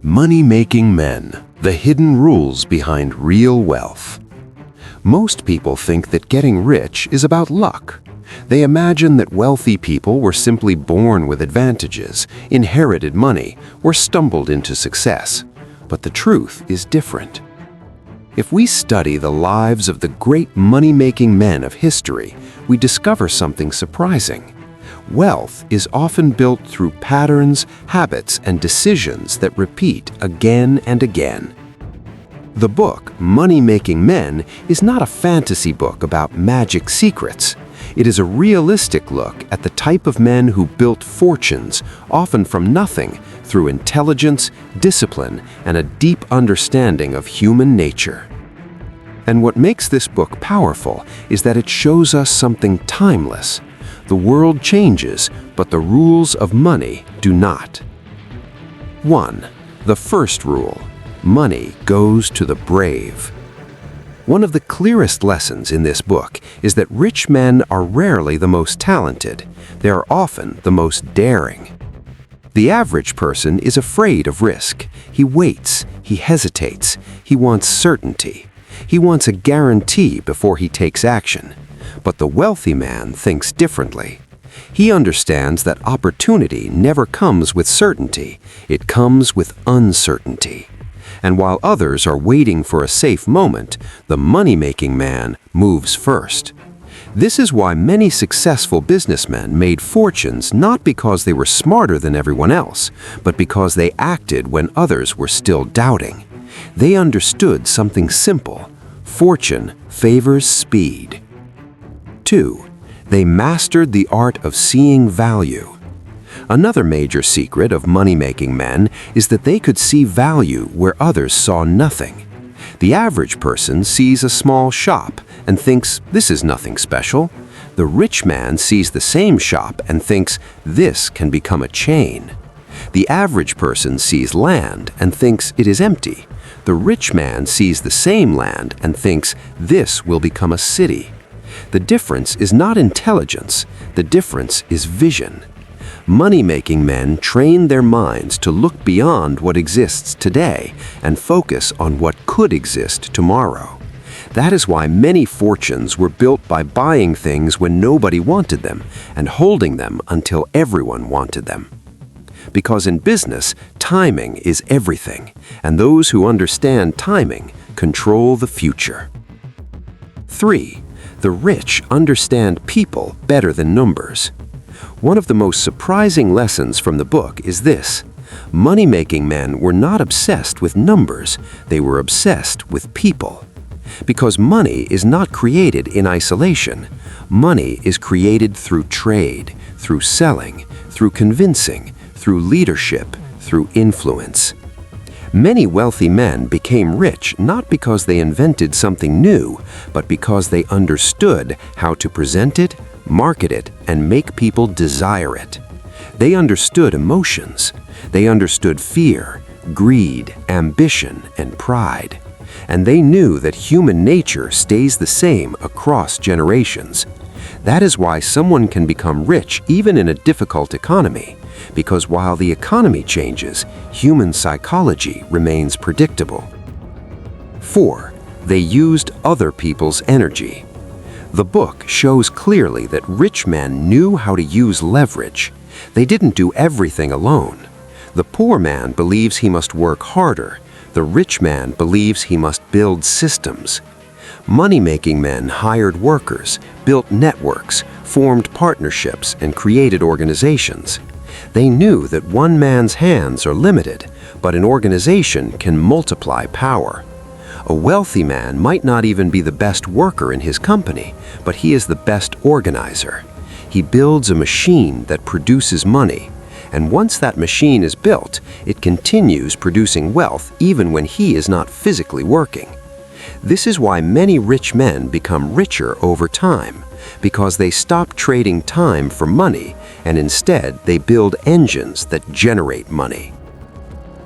Money-making men, the hidden rules behind real wealth. Most people think that getting rich is about luck. They imagine that wealthy people were simply born with advantages, inherited money, or stumbled into success. But the truth is different. If we study the lives of the great money-making men of history, we discover something surprising. Wealth is often built through patterns, habits, and decisions that repeat again and again. The book, Money-Making Men, is not a fantasy book about magic secrets. It is a realistic look at the type of men who built fortunes, often from nothing, through intelligence, discipline, and a deep understanding of human nature. And what makes this book powerful is that it shows us something timeless. The world changes, but the rules of money do not. 1. The first rule: money goes to the brave. One of the clearest lessons in this book is that rich men are rarely the most talented. They are often the most daring. The average person is afraid of risk. He waits, he hesitates, he wants certainty. He wants a guarantee before he takes action. But the wealthy man thinks differently. He understands that opportunity never comes with certainty. It comes with uncertainty. And while others are waiting for a safe moment, the money-making man moves first. This is why many successful businessmen made fortunes not because they were smarter than everyone else, but because they acted when others were still doubting. They understood something simple: fortune favors speed. 2. They mastered the art of seeing value. Another major secret of money-making men is that they could see value where others saw nothing. The average person sees a small shop and thinks, this is nothing special. The rich man sees the same shop and thinks, this can become a chain. The average person sees land and thinks it is empty. The rich man sees the same land and thinks, this will become a city. The difference is not intelligence, the difference is vision. Money-making men train their minds to look beyond what exists today and focus on what could exist tomorrow. That is why many fortunes were built by buying things when nobody wanted them and holding them until everyone wanted them. Because in business, timing is everything, and those who understand timing control the future. 3. The rich understand people better than numbers. One of the most surprising lessons from the book is this: money-making men were not obsessed with numbers, they were obsessed with people. Because money is not created in isolation. Money is created through trade, through selling, through convincing, through leadership, through influence. Many wealthy men became rich not because they invented something new, but because they understood how to present it, market it, and make people desire it. They understood emotions. They understood fear, greed, ambition, and pride. And they knew that human nature stays the same across generations. That is why someone can become rich even in a difficult economy, because while the economy changes, human psychology remains predictable. 4. They used other people's energy. The book shows clearly that rich men knew how to use leverage. They didn't do everything alone. The poor man believes he must work harder. The rich man believes he must build systems. Money-making men hired workers, built networks, formed partnerships, and created organizations. They knew that one man's hands are limited, but an organization can multiply power. A wealthy man might not even be the best worker in his company, but he is the best organizer. He builds a machine that produces money, and once that machine is built, it continues producing wealth even when he is not physically working. This is why many rich men become richer over time, because they stop trading time for money and instead they build engines that generate money.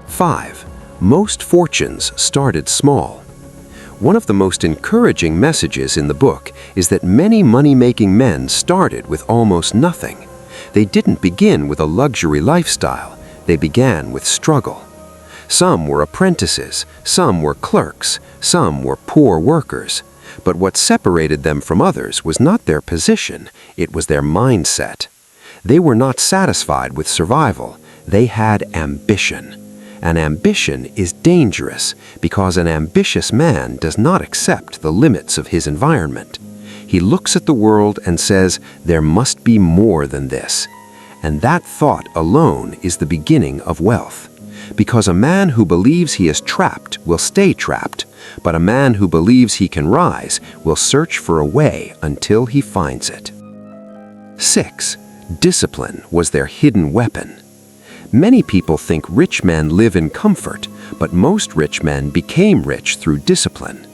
5. Most fortunes started small. One of the most encouraging messages in the book is that many money-making men started with almost nothing. They didn't begin with a luxury lifestyle, they began with struggle. Some were apprentices, some were clerks, some were poor workers. But what separated them from others was not their position, it was their mindset. They were not satisfied with survival, they had ambition. And ambition is dangerous because an ambitious man does not accept the limits of his environment. He looks at the world and says, there must be more than this. And that thought alone is the beginning of wealth. Because a man who believes he is trapped will stay trapped, but a man who believes he can rise will search for a way until he finds it. 6. Discipline was their hidden weapon. Many people think rich men live in comfort, but most rich men became rich through discipline.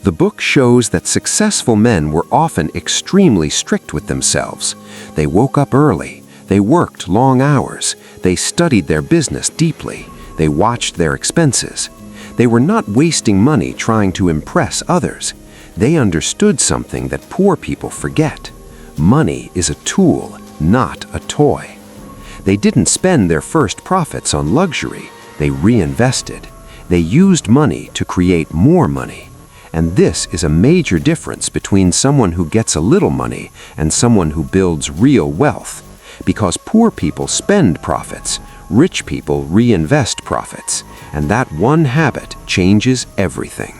The book shows that successful men were often extremely strict with themselves. They woke up early, they worked long hours, they studied their business deeply, they watched their expenses. They were not wasting money trying to impress others. They understood something that poor people forget. Money is a tool, not a toy. They didn't spend their first profits on luxury, they reinvested. They used money to create more money. And this is a major difference between someone who gets a little money and someone who builds real wealth. Because poor people spend profits, rich people reinvest profits, and that one habit changes everything.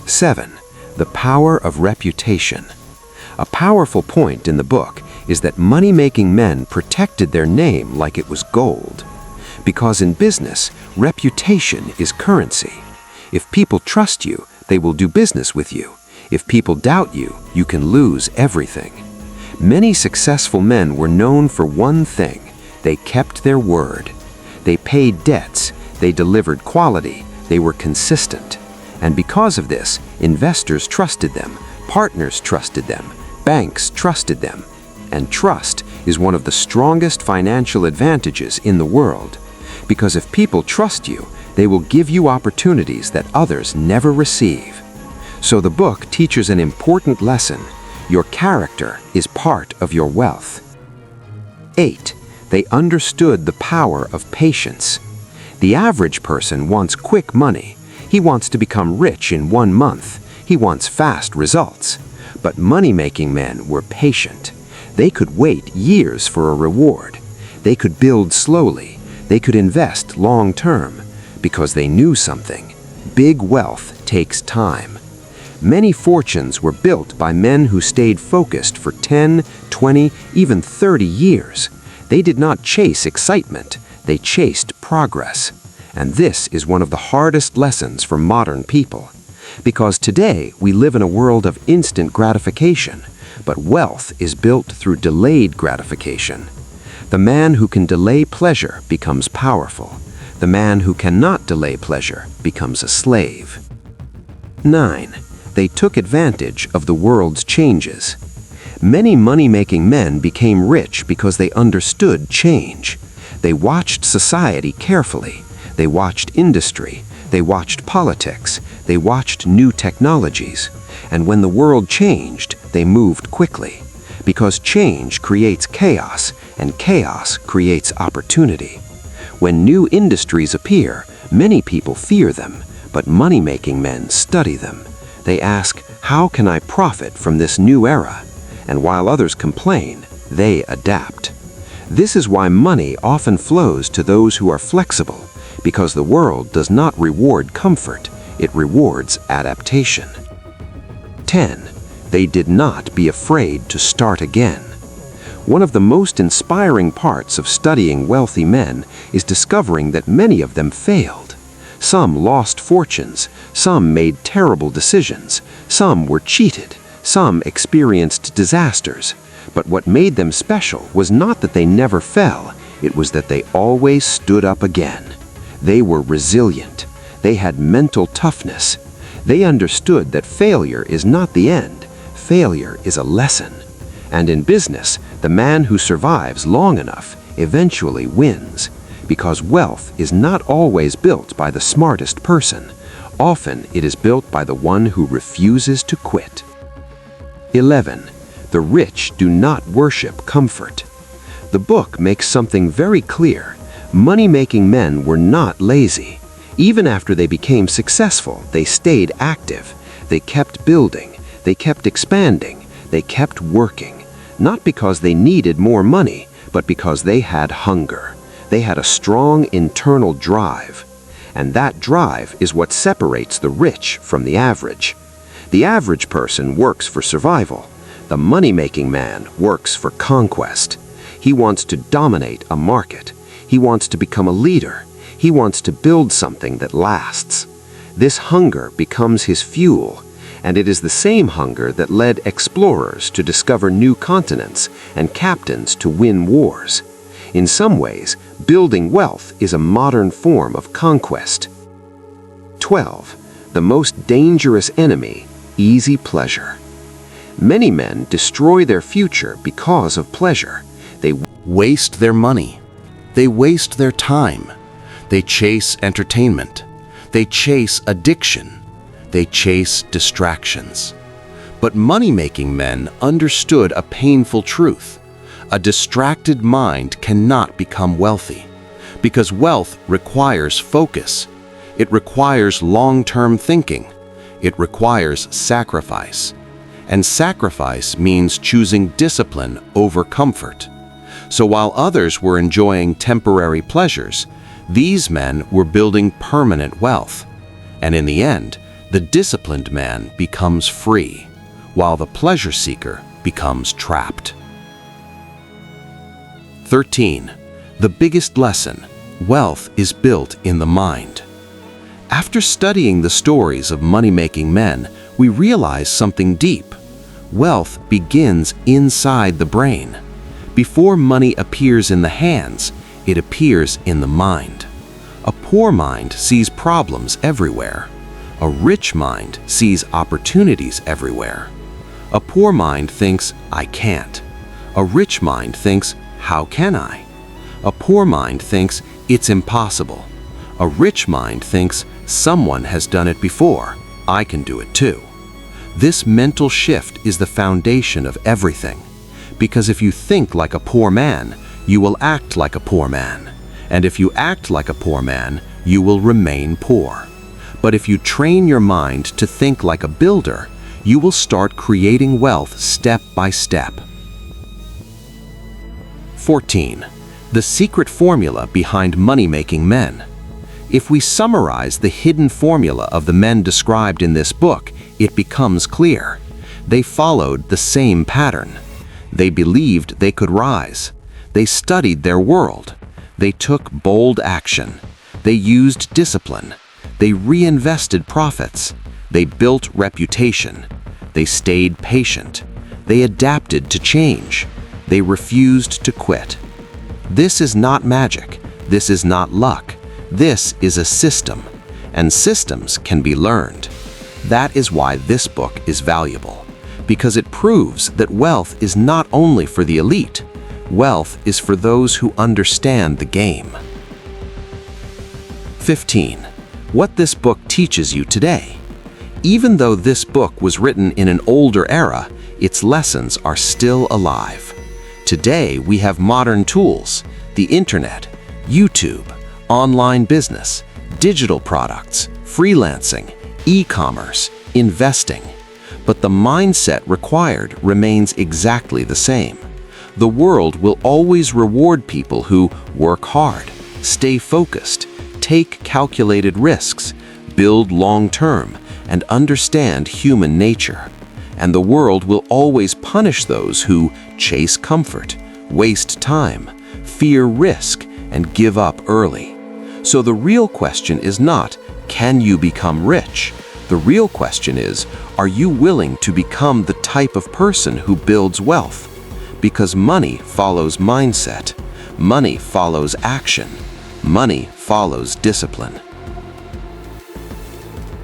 7. The power of reputation. A powerful point in the book is that money-making men protected their name like it was gold. Because in business, reputation is currency. If people trust you, they will do business with you. If people doubt you, you can lose everything. Many successful men were known for one thing: they kept their word. They paid debts, they delivered quality, they were consistent. And because of this, investors trusted them, partners trusted them, banks trusted them. And trust is one of the strongest financial advantages in the world. Because if people trust you, they will give you opportunities that others never receive. So the book teaches an important lesson. Your character is part of your wealth. 8. They understood the power of patience. The average person wants quick money. He wants to become rich in 1 month. He wants fast results. But money-making men were patient. They could wait years for a reward. They could build slowly. They could invest long-term. Because they knew something. Big wealth takes time. Many fortunes were built by men who stayed focused for 10, 20, even 30 years. They did not chase excitement, they chased progress. And this is one of the hardest lessons for modern people. Because today we live in a world of instant gratification, but wealth is built through delayed gratification. The man who can delay pleasure becomes powerful. The man who cannot delay pleasure becomes a slave. 9. They took advantage of the world's changes. Many money-making men became rich because they understood change. They watched society carefully. They watched industry. They watched politics. They watched new technologies. And when the world changed, they moved quickly. Because change creates chaos, and chaos creates opportunity. When new industries appear, many people fear them, but money-making men study them. They ask, how can I profit from this new era? And while others complain, they adapt. This is why money often flows to those who are flexible, because the world does not reward comfort, it rewards adaptation. 10. They did not be afraid to start again. One of the most inspiring parts of studying wealthy men is discovering that many of them failed. Some lost fortunes, some made terrible decisions, some were cheated, some experienced disasters. But what made them special was not that they never fell, it was that they always stood up again. They were resilient. They had mental toughness. They understood that failure is not the end. Failure is a lesson. And in business, the man who survives long enough eventually wins. Because wealth is not always built by the smartest person. Often it is built by the one who refuses to quit. 11. The rich do not worship comfort. The book makes something very clear. Money-making men were not lazy. Even after they became successful, they stayed active. They kept building, they kept expanding, they kept working. Not because they needed more money, but because they had hunger. They had a strong internal drive. And that drive is what separates the rich from the average. The average person works for survival. The money-making man works for conquest. He wants to dominate a market. He wants to become a leader. He wants to build something that lasts. This hunger becomes his fuel, and it is the same hunger that led explorers to discover new continents and captains to win wars. In some ways, building wealth is a modern form of conquest. 12. The most dangerous enemy, easy pleasure. Many men destroy their future because of pleasure. They waste their money. They waste their time. They chase entertainment. They chase addiction. They chase distractions. But money-making men understood a painful truth. A distracted mind cannot become wealthy, because wealth requires focus. It requires long-term thinking. It requires sacrifice. And sacrifice means choosing discipline over comfort. So while others were enjoying temporary pleasures, these men were building permanent wealth. And in the end, the disciplined man becomes free, while the pleasure seeker becomes trapped. 13. The biggest lesson: wealth is built in the mind. After studying the stories of money-making men, we realize something deep. Wealth begins inside the brain. Before money appears in the hands, it appears in the mind. A poor mind sees problems everywhere. A rich mind sees opportunities everywhere. A poor mind thinks, "I can't." A rich mind thinks, "How can I?" A poor mind thinks, "It's impossible." A rich mind thinks, "Someone has done it before. I can do it too." This mental shift is the foundation of everything. Because if you think like a poor man, you will act like a poor man. And if you act like a poor man, you will remain poor. But if you train your mind to think like a builder, you will start creating wealth step by step. 14. The secret formula behind money-making men. If we summarize the hidden formula of the men described in this book, it becomes clear. They followed the same pattern. They believed they could rise. They studied their world. They took bold action. They used discipline. They reinvested profits. They built reputation. They stayed patient. They adapted to change. They refused to quit. This is not magic. This is not luck. This is a system, and systems can be learned. That is why this book is valuable, because it proves that wealth is not only for the elite. Wealth is for those who understand the game. 15. What this book teaches you today. Even though this book was written in an older era, its lessons are still alive. Today, we have modern tools, the internet, YouTube, online business, digital products, freelancing, e-commerce, investing. But the mindset required remains exactly the same. The world will always reward people who work hard, stay focused, take calculated risks, build long-term, and understand human nature. And the world will always punish those who chase comfort, waste time, fear risk, and give up early. So the real question is not, can you become rich? The real question is, are you willing to become the type of person who builds wealth? Because money follows mindset. Money follows action. Money follows discipline.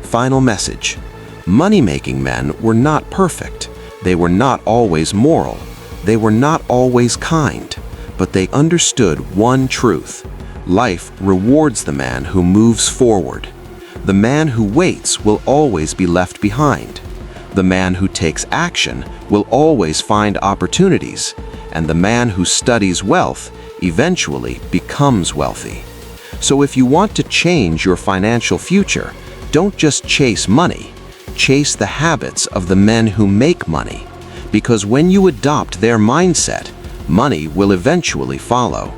Final message. Money-making men were not perfect. They were not always moral. They were not always kind. But they understood one truth. Life rewards the man who moves forward. The man who waits will always be left behind. The man who takes action will always find opportunities. And the man who studies wealth eventually becomes wealthy. So if you want to change your financial future, don't just chase money, chase the habits of the men who make money. Because when you adopt their mindset, money will eventually follow.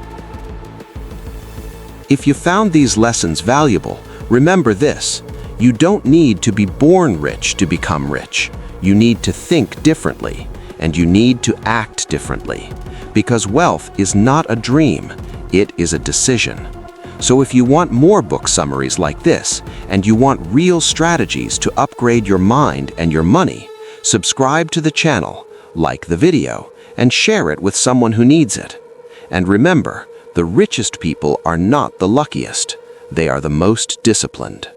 If you found these lessons valuable, remember this: you don't need to be born rich to become rich. You need to think differently, and you need to act differently. Because wealth is not a dream, it is a decision. So if you want more book summaries like this, and you want real strategies to upgrade your mind and your money, subscribe to the channel, like the video, and share it with someone who needs it. And remember, the richest people are not the luckiest. They are the most disciplined.